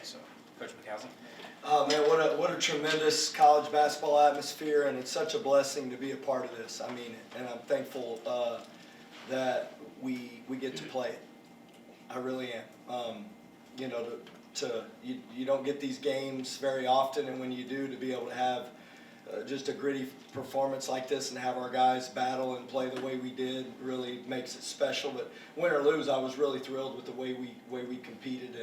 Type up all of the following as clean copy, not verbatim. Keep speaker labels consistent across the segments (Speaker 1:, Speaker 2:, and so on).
Speaker 1: So, Coach McCausland.
Speaker 2: Oh man, what a tremendous college basketball atmosphere, and it's such a blessing to be a part of this. I mean it, and I'm thankful that we get to play it. I really am. You know, you don't get these games very often, and when you do, to be able to have just a gritty performance like this and have our guys battle and play the way we did really makes it special. But win or lose, I was really thrilled with the way we competed,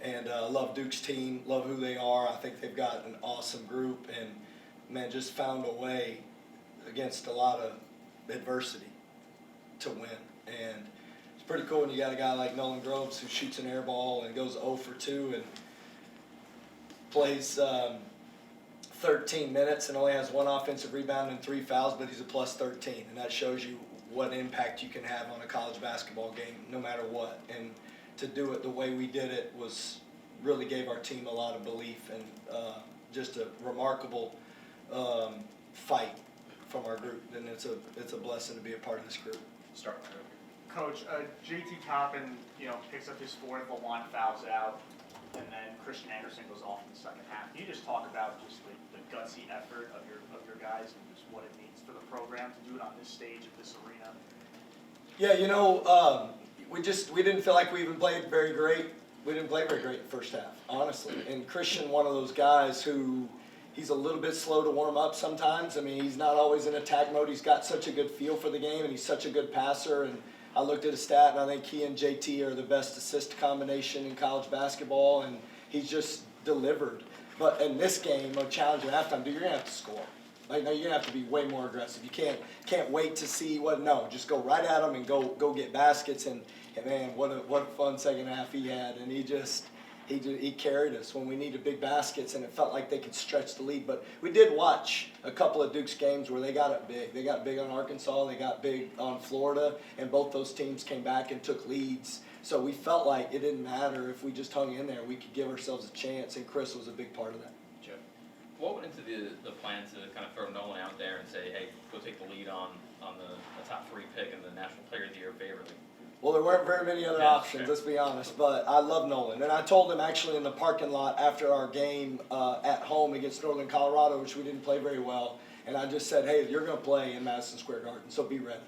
Speaker 2: and love Duke's team, love who they are. I think they've got an awesome group, and man, just found a way against a lot of adversity to win. And it's pretty cool when you got a guy like Nolan Groves who shoots an air ball and goes 0 for 2 and plays 13 minutes and only has 1 offensive rebound and 3 fouls, but he's a plus 13, and that shows you what impact you can have on a college basketball game no matter what. And to do it the way we did it was really gave our team a lot of belief, and just a remarkable fight from our group, and it's a blessing to be a part of this group.
Speaker 1: Start with
Speaker 3: Coach, JT Toppin, picks up his 4th, LeJuan fouls out, and then Christian Anderson goes off in the second half. Can you just talk about just the gutsy effort of your guys and just what it means for the program to do it on this stage of this arena?
Speaker 2: Yeah, we didn't feel like we even played very great. We didn't play very great in the first half, honestly. And Christian, one of those guys who he's a little bit slow to warm up sometimes. I mean, he's not always in attack mode. He's got such a good feel for the game, and he's such a good passer. And I looked at his stat, and I think he and JT are the best assist combination in college basketball, and he's just delivered. But in this game, a challenge at halftime, dude, you're gonna have to score. Like, no, you're gonna have to be way more aggressive. You can't wait to see what. No, just go right at them and go get baskets. And man, what a fun second half he had. And he carried us when we needed big baskets, and it felt like they could stretch the lead. But we did watch a couple of Duke's games where they got it big. They got big on Arkansas, they got big on Florida, and both those teams came back and took leads. So we felt like it didn't matter if we just hung in there. We could give ourselves a chance, and Chris was a big part of that.
Speaker 4: Joe, what went into the plan to kind of throw Nolan out there and say, hey, go take the lead on the top 3 pick and the National Player of the Year favorite?
Speaker 2: Well, there weren't very many other options, let's be honest, but I love Nolan. And I told him actually in the parking lot after our game at home against Northern Colorado, which we didn't play very well, and I just said, hey, you're going to play in Madison Square Garden, so be ready.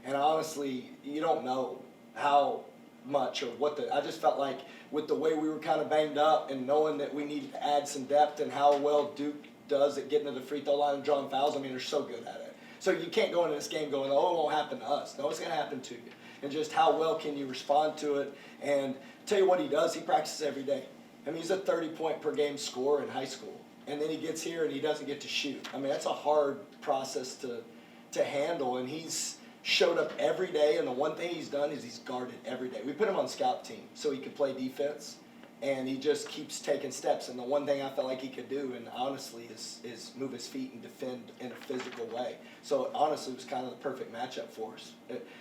Speaker 2: And honestly, you don't know how much or I just felt like with the way we were kind of banged up and knowing that we needed to add some depth and how well Duke does at getting to the free throw line and drawing fouls, I mean, they're so good at it. So you can't go into this game going, oh, it won't happen to us. No, it's going to happen to you. And just how well can you respond to it. And tell you what he does, he practices every day. I mean, he's a 30-point-per-game scorer in high school. And then he gets here and he doesn't get to shoot. I mean, that's a hard process to handle. And he's showed up every day, and the one thing he's done is he's guarded every day. We put him on scout team so he could play defense, and he just keeps taking steps. And the one thing I felt like he could do, and honestly, is move his feet and defend in a physical way. So honestly, it was kind of the perfect matchup for us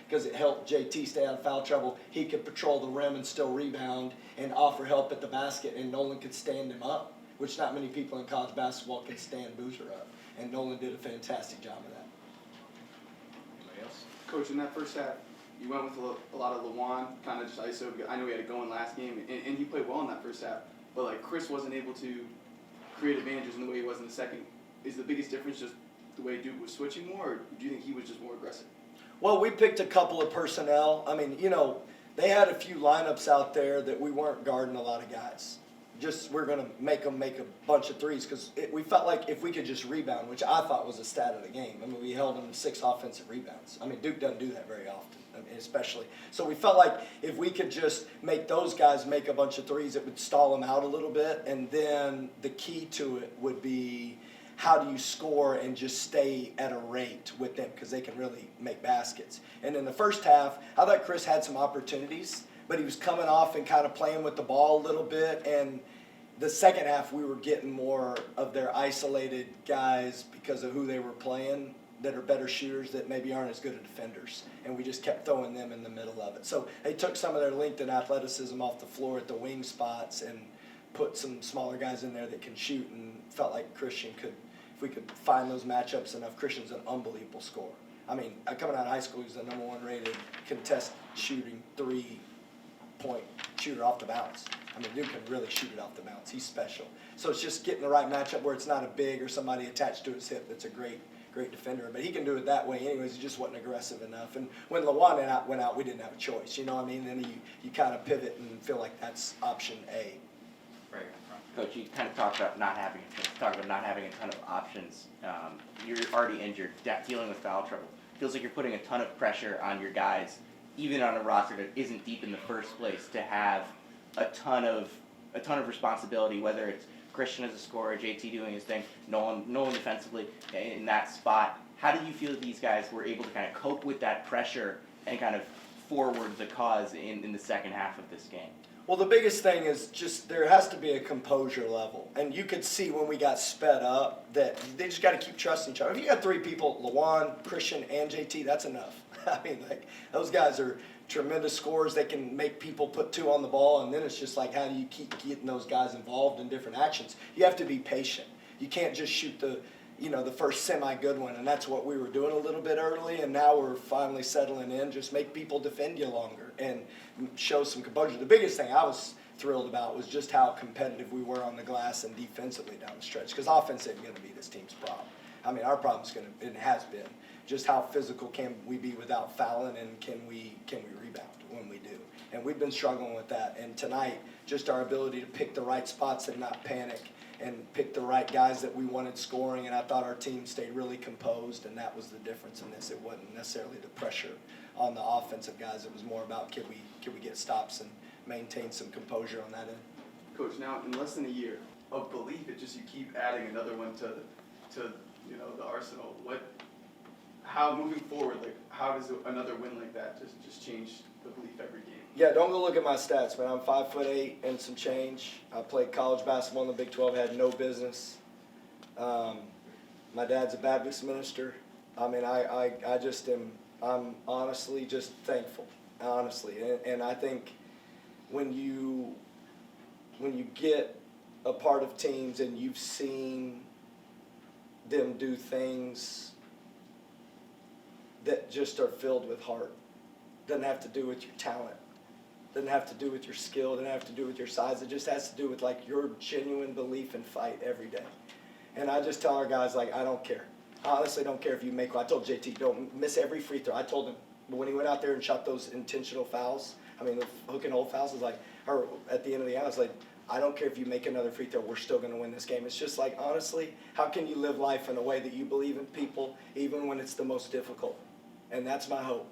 Speaker 2: because it helped JT stay out of foul trouble. He could patrol the rim and still rebound and offer help at the basket, and Nolan could stand him up, which not many people in college basketball can stand Boozer up. And Nolan did a fantastic job of that.
Speaker 1: Anybody else?
Speaker 5: Coach, in that first half, you went with a lot of LeJuan, kind of just ISO. I know he had it going last game, and he played well in that first half. But like Chris wasn't able to create advantages in the way he was in the second. Is the biggest difference just the way Duke was switching more, or do you think he was just more aggressive?
Speaker 2: Well, we picked a couple of personnel. I mean, they had a few lineups out there that we weren't guarding a lot of guys. Just we're going to make them make a bunch of threes because we felt like if we could just rebound, which I thought was a stat of the game. I mean, we held them 6 offensive rebounds. I mean, Duke doesn't do that very often, especially. So we felt like if we could just make those guys make a bunch of threes, it would stall them out a little bit. And then the key to it would be how do you score and just stay at a rate with them because they can really make baskets. And in the first half, I thought Chris had some opportunities, but he was coming off and kind of playing with the ball a little bit. And the second half, we were getting more of their isolated guys because of who they were playing that are better shooters that maybe aren't as good at defenders. And we just kept throwing them in the middle of it. So they took some of their length and athleticism off the floor at the wing spots and put some smaller guys in there that can shoot, and felt like Christian could, if we could find those matchups enough, Christian's an unbelievable scorer. I mean, coming out of high school, he was the #1 rated contest shooting 3-point shooter off the bounce. I mean, dude can really shoot it off the bounce. He's special. So it's just getting the right matchup where it's not a big or somebody attached to his hip that's a great defender. But he can do it that way anyways. He just wasn't aggressive enough. And when Lawan went out, we didn't have a choice. You know what I mean? Then you kind of pivot and feel like that's option A.
Speaker 4: Right.
Speaker 6: Coach, you kind of talked about not having a ton of options. You're already injured, dealing with foul trouble. Feels like you're putting a ton of pressure on your guys, even on a roster that isn't deep in the first place, to have a ton of responsibility, whether it's Christian as a scorer, JT doing his thing, Nolan defensively in that spot. How do you feel that these guys were able to kind of cope with that pressure and kind of forward the cause in the second half of this game?
Speaker 2: Well, the biggest thing is just there has to be a composure level. And you could see when we got sped up that they just got to keep trusting each other. If you got three people, Lawan, Christian, and JT, that's enough. I mean, like, those guys are tremendous scorers. They can make people put two on the ball, and then it's just like, how do you keep getting those guys involved in different actions? You have to be patient. You can't just shoot the first semi-good one, and that's what we were doing a little bit early, and now we're finally settling in. Just make people defend you longer and show some composure. The biggest thing I was thrilled about was just how competitive we were on the glass and defensively down the stretch, because offense isn't going to be this team's problem. I mean, our problem's going to, it has been, just how physical can we be without fouling, and can we rebound when we do. And we've been struggling with that. And tonight, just our ability to pick the right spots and not panic, and pick the right guys that we wanted scoring, and I thought our team stayed really composed, and that was the difference in this. It wasn't necessarily the pressure on the offensive guys. It was more about can we get stops and maintain some composure on that end.
Speaker 5: Coach, now in less than a year of belief, it just you keep adding another one to the arsenal. How moving forward, like how does another win like that just change the belief every game?
Speaker 2: Yeah, don't go look at my stats, man. I'm 5'8" and some change. I played college basketball in the Big 12, had no business. My dad's a Baptist minister. I mean, I just am, I'm honestly just thankful, honestly. And I think when you get a part of teams and you've seen them do things that just are filled with heart, doesn't have to do with your talent, doesn't have to do with your skill, doesn't have to do with your size. It just has to do with like your genuine belief and fight every day. And I just tell our guys, like, I don't care. I honestly don't care if you make, I told JT, don't miss every free throw. I told him, but when he went out there and shot those intentional fouls, I mean, the hook and hold fouls, was like, or at the end of the game, I was like, I don't care if you make another free throw, we're still going to win this game. It's just like, honestly, how can you live life in a way that you believe in people, even when it's the most difficult? And that's my hope.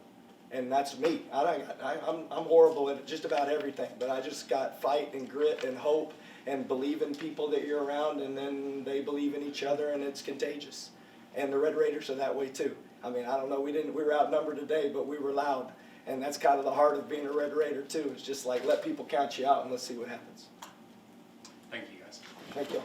Speaker 2: And that's me. I'm horrible at just about everything, but I just got fight and grit and hope and believe in people that you're around, and then they believe in each other, and it's contagious. And the Red Raiders are that way too. I mean, I don't know, we were outnumbered today, but we were loud. And that's kind of the heart of being a Red Raider too. It's just like, let people count you out and let's see what happens.
Speaker 1: Thank you, guys.
Speaker 2: Thank you.